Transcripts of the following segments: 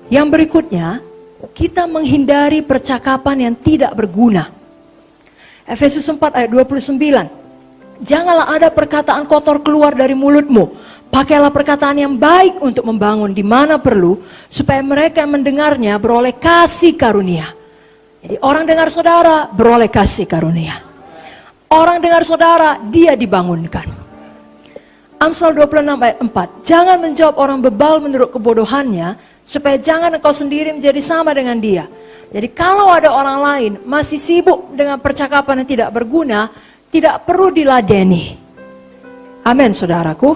Yang berikutnya, kita menghindari percakapan yang tidak berguna. Efesus 4 ayat 29. Janganlah ada perkataan kotor keluar dari mulutmu. Pakailah perkataan yang baik untuk membangun di mana perlu, supaya mereka yang mendengarnya beroleh kasih karunia. Jadi orang dengar saudara beroleh kasih karunia. Orang dengar saudara, dia dibangunkan. Amsal 26 ayat 4. Jangan menjawab orang bebal menurut kebodohannya, supaya jangan engkau sendiri menjadi sama dengan dia. Jadi kalau ada orang lain masih sibuk dengan percakapan yang tidak berguna, tidak perlu diladeni. Amin, saudaraku.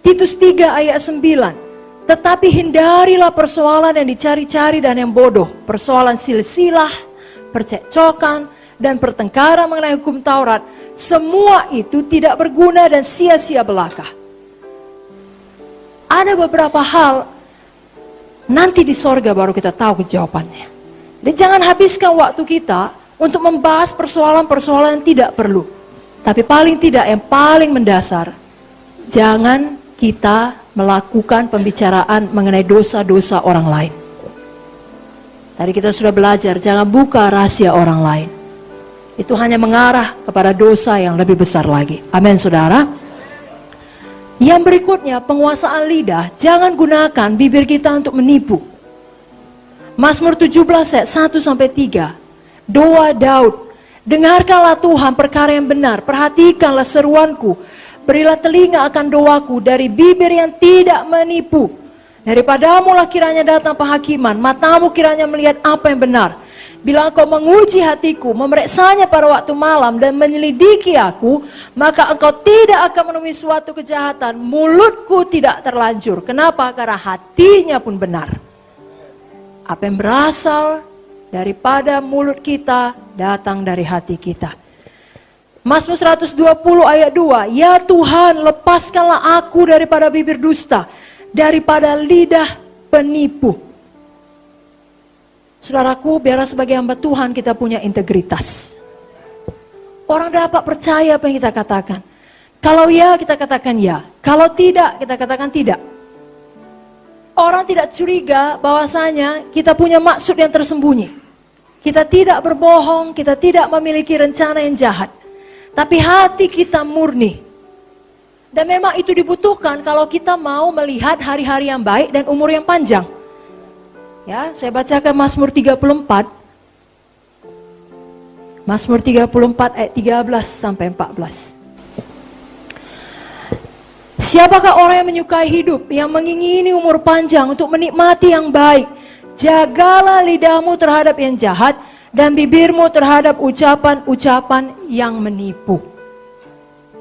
Titus 3 ayat 9. Tetapi hindarilah persoalan yang dicari-cari dan yang bodoh. Persoalan silsilah, percekcokan, dan pertengkaran mengenai hukum Taurat. Semua itu tidak berguna dan sia-sia belaka. Ada beberapa hal nanti di sorga baru kita tahu jawabannya. Dan jangan habiskan waktu kita untuk membahas persoalan-persoalan yang tidak perlu. Tapi paling tidak yang paling mendasar, jangan kita melakukan pembicaraan mengenai dosa-dosa orang lain. Tadi kita sudah belajar, jangan buka rahasia orang lain. Itu hanya mengarah kepada dosa yang lebih besar lagi. Amin, saudara. Yang berikutnya, penguasaan lidah. Jangan gunakan bibir kita untuk menipu. Mazmur 17 ayat 1-3. Doa Daud. Dengarkanlah Tuhan perkara yang benar. Perhatikanlah seruanku. Berilah telinga akan doaku dari bibir yang tidak menipu. Daripadamu lah kiranya datang penghakiman. Matamu kiranya melihat apa yang benar. Bila engkau menguji hatiku, memeriksanya pada waktu malam dan menyelidiki aku, maka engkau tidak akan menemui suatu kejahatan. Mulutku tidak terlanjur. Kenapa? Karena hatinya pun benar. Apa yang berasal daripada mulut kita datang dari hati kita. Mazmur 120 ayat 2. Ya Tuhan, lepaskanlah aku daripada bibir dusta, daripada lidah penipu. Saudaraku, biarlah sebagai hamba Tuhan kita punya integritas. Orang dapat percaya apa yang kita katakan. Kalau ya, kita katakan ya. Kalau tidak, kita katakan tidak. Orang tidak curiga bahwasanya kita punya maksud yang tersembunyi. Kita tidak berbohong, kita tidak memiliki rencana yang jahat. Tapi hati kita murni. Dan memang itu dibutuhkan kalau kita mau melihat hari-hari yang baik dan umur yang panjang. Ya, saya bacakan Mazmur 34. Mazmur 34 ayat 13-14. Siapakah orang yang menyukai hidup, yang mengingini umur panjang untuk menikmati yang baik? Jagalah lidahmu terhadap yang jahat dan bibirmu terhadap ucapan-ucapan yang menipu.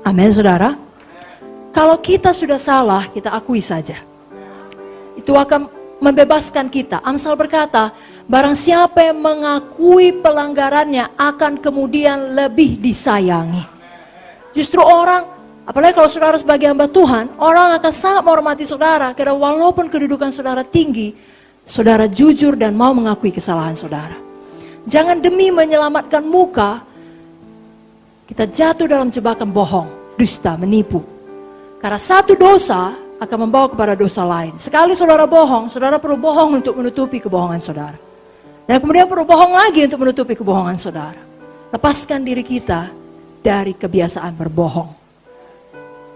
Amin, saudara. Kalau kita sudah salah, kita akui saja. Itu akan membebaskan kita. Amsal berkata, barang siapa yang mengakui pelanggarannya akan kemudian lebih disayangi. Justru orang, apalagi kalau saudara sebagai hamba Tuhan, orang akan sangat menghormati saudara. Karena walaupun kedudukan saudara tinggi, saudara jujur dan mau mengakui kesalahan saudara. Jangan demi menyelamatkan muka, kita jatuh dalam jebakan bohong, dusta, menipu. Karena satu dosa akan membawa kepada dosa lain. Sekali saudara bohong, saudara perlu bohong untuk menutupi kebohongan saudara. Dan kemudian perlu bohong lagi untuk menutupi kebohongan saudara. Lepaskan diri kita dari kebiasaan berbohong.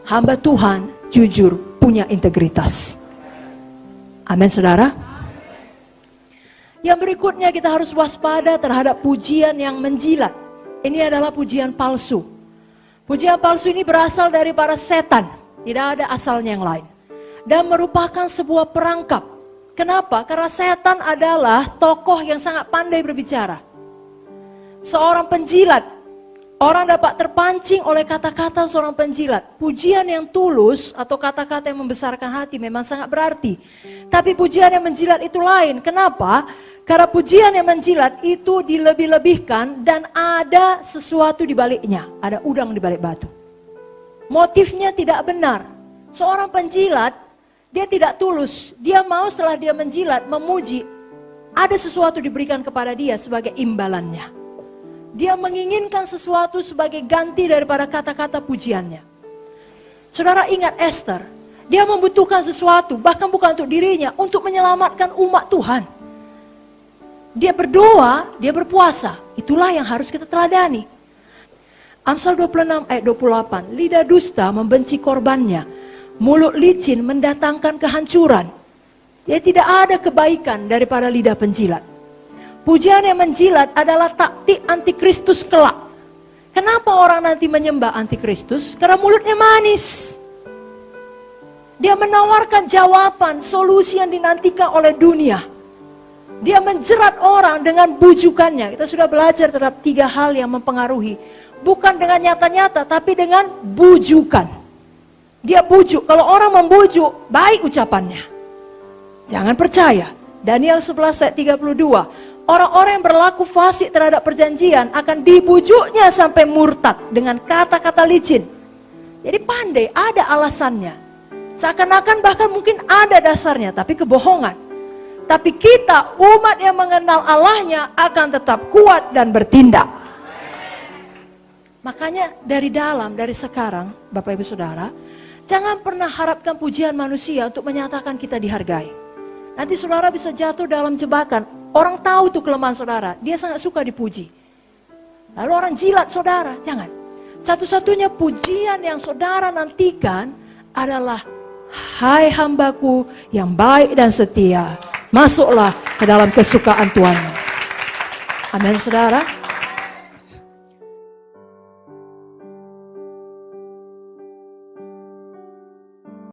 Hamba Tuhan jujur, punya integritas. Amin, saudara. Yang berikutnya kita harus waspada terhadap pujian yang menjilat. Ini adalah pujian palsu. Pujian palsu ini berasal dari para setan. Tidak ada asalnya yang lain. Dan merupakan sebuah perangkap. Kenapa? Karena setan adalah tokoh yang sangat pandai berbicara. Seorang penjilat. Orang dapat terpancing oleh kata-kata seorang penjilat. Pujian yang tulus atau kata-kata yang membesarkan hati memang sangat berarti. Tapi pujian yang menjilat itu lain. Kenapa? Karena pujian yang menjilat itu dilebih-lebihkan dan ada sesuatu di baliknya. Ada udang di balik batu. Motifnya tidak benar. Seorang penjilat, dia tidak tulus. Dia mau setelah dia menjilat, memuji. Ada sesuatu diberikan kepada dia sebagai imbalannya. Dia menginginkan sesuatu sebagai ganti daripada kata-kata pujiannya. Saudara ingat Esther. Dia membutuhkan sesuatu, bahkan bukan untuk dirinya, untuk menyelamatkan umat Tuhan. Dia berdoa, dia berpuasa. Itulah yang harus kita teladani. Amsal 26 ayat 28, lidah dusta membenci korbannya, mulut licin mendatangkan kehancuran. Jadi tidak ada kebaikan daripada lidah penjilat. Pujian yang menjilat adalah taktik antikristus kelak. Kenapa orang nanti menyembah antikristus? Karena mulutnya manis. Dia menawarkan jawaban, solusi yang dinantikan oleh dunia. Dia menjerat orang dengan bujukannya. Kita sudah belajar terhadap 3 hal yang mempengaruhi. Bukan dengan nyata-nyata, tapi dengan bujukan. Dia bujuk. Kalau orang membujuk, baik ucapannya. Jangan percaya. Daniel 11 ayat 32. Orang-orang yang berlaku fasik terhadap perjanjian akan dibujuknya sampai murtad dengan kata-kata licin. Jadi pandai, ada alasannya. Seakan-akan bahkan mungkin ada dasarnya, tapi kebohongan. Tapi kita, umat yang mengenal Allahnya, akan tetap kuat dan bertindak. Makanya dari dalam, dari sekarang, Bapak Ibu Saudara, jangan pernah harapkan pujian manusia untuk menyatakan kita dihargai. Nanti saudara bisa jatuh dalam jebakan. Orang tahu tuh kelemahan saudara, dia sangat suka dipuji. Lalu orang jilat saudara, jangan. Satu-satunya pujian yang saudara nantikan adalah, hai hambaku yang baik dan setia, masuklah ke dalam kesukaan Tuhan. Amin saudara.